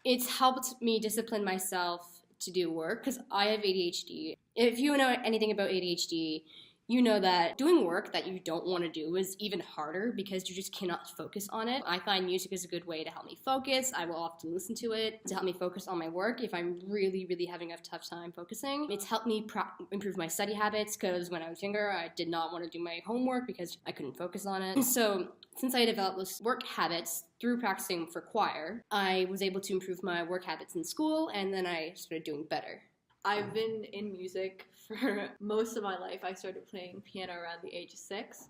It's helped me discipline myself to do work because I have ADHD. If you know anything about ADHD, you know that doing work that you don't want to do is even harder because you just cannot focus on it. I find music is a good way to help me focus. I will often listen to it to help me focus on my work if I'm really, really having a tough time focusing. It's helped me improve my study habits because when I was younger, I did not want to do my homework because I couldn't focus on it. So since I developed those work habits through practicing for choir, I was able to improve my work habits in school, and then I started doing better. I've been in music for most of my life. I started playing piano around the age of 6,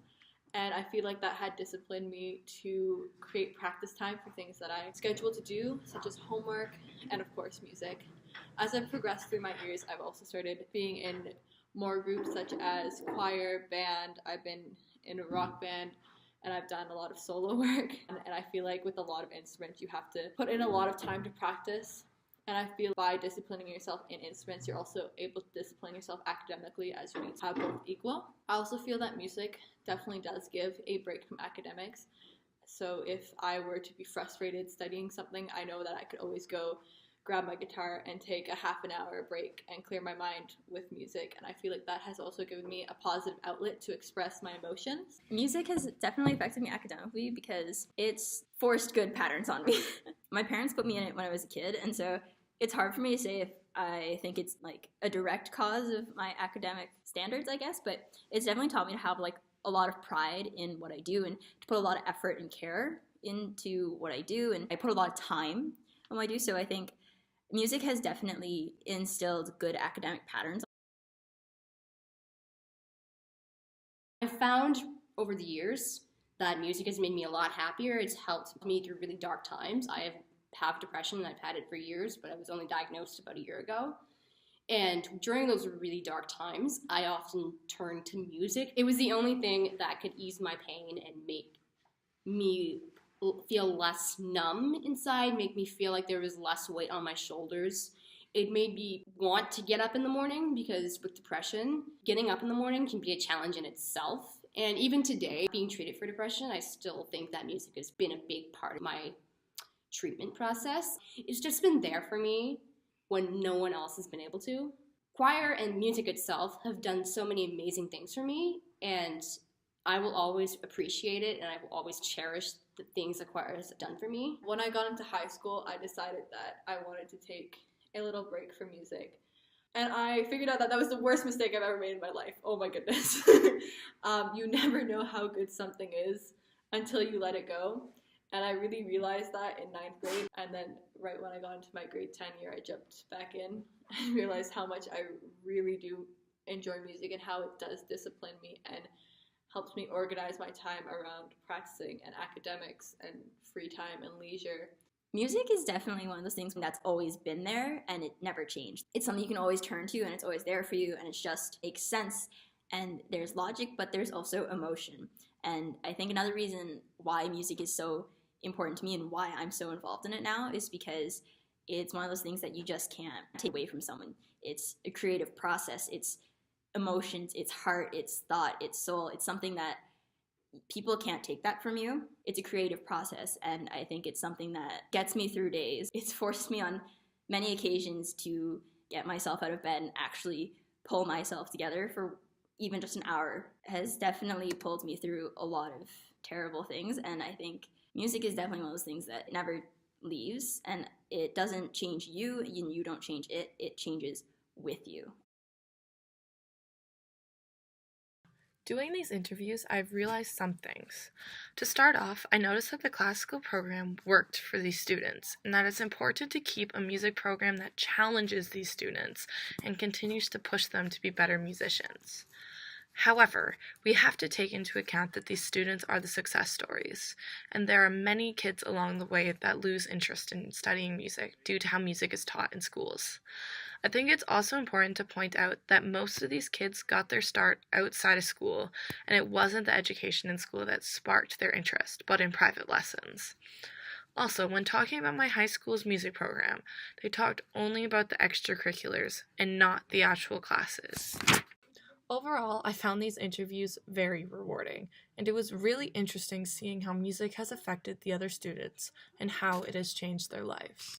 and I feel like that had disciplined me to create practice time for things that I scheduled to do, such as homework and, of course, music. As I've progressed through my years, I've also started being in more groups such as choir, band. I've been in a rock band, and I've done a lot of solo work. And I feel like with a lot of instruments, you have to put in a lot of time to practice. And I feel by disciplining yourself in instruments, you're also able to discipline yourself academically as you need to have both equal. I also feel that music definitely does give a break from academics. So if I were to be frustrated studying something, I know that I could always go grab my guitar and take a half an hour break and clear my mind with music. And I feel like that has also given me a positive outlet to express my emotions. Music has definitely affected me academically because it's forced good patterns on me. My parents put me in it when I was a kid, and so it's hard for me to say if I think it's like a direct cause of my academic standards, I guess, but it's definitely taught me to have like a lot of pride in what I do and to put a lot of effort and care into what I do, and I put a lot of time on what I do, so I think music has definitely instilled good academic patterns. I found over the years that music has made me a lot happier. It's helped me through really dark times. I have depression, and I've had it for years, but I was only diagnosed about a year ago. And during those really dark times, I often turned to music. It was the only thing that could ease my pain and make me feel less numb inside, make me feel like there was less weight on my shoulders. It made me want to get up in the morning because with depression, getting up in the morning can be a challenge in itself. And even today, being treated for depression, I still think that music has been a big part of my treatment process. It's just been there for me when no one else has been able to. Choir and music itself have done so many amazing things for me, and I will always appreciate it, and I will always cherish the things the choir has done for me. When I got into high school, I decided that I wanted to take a little break from music. And I figured out that that was the worst mistake I've ever made in my life. Oh my goodness. You never know how good something is until you let it go. And I really realized that in 9th grade. And then right when I got into my grade 10 year, I jumped back in and realized how much I really do enjoy music and how it does discipline me and helps me organize my time around practicing and academics and free time and leisure. Music is definitely one of those things that's always been there and it never changed. It's something you can always turn to and it's always there for you and it just makes sense. And there's logic, but there's also emotion. And I think another reason why music is so important to me and why I'm so involved in it now is because it's one of those things that you just can't take away from someone. It's a creative process. It's emotions, it's heart, it's thought, it's soul. It's something that people can't take that from you. It's a creative process, and I think it's something that gets me through days. It's forced me on many occasions to get myself out of bed and actually pull myself together for even just an hour. It has definitely pulled me through a lot of terrible things, and I think music is definitely one of those things that never leaves, and it doesn't change you, and you don't change it. It changes with you. Doing these interviews, I've realized some things. To start off, I noticed that the classical program worked for these students, and that it's important to keep a music program that challenges these students and continues to push them to be better musicians. However, we have to take into account that these students are the success stories, and there are many kids along the way that lose interest in studying music due to how music is taught in schools. I think it's also important to point out that most of these kids got their start outside of school, and it wasn't the education in school that sparked their interest, but in private lessons. Also, when talking about my high school's music program, they talked only about the extracurriculars and not the actual classes. Overall, I found these interviews very rewarding, and it was really interesting seeing how music has affected the other students and how it has changed their lives.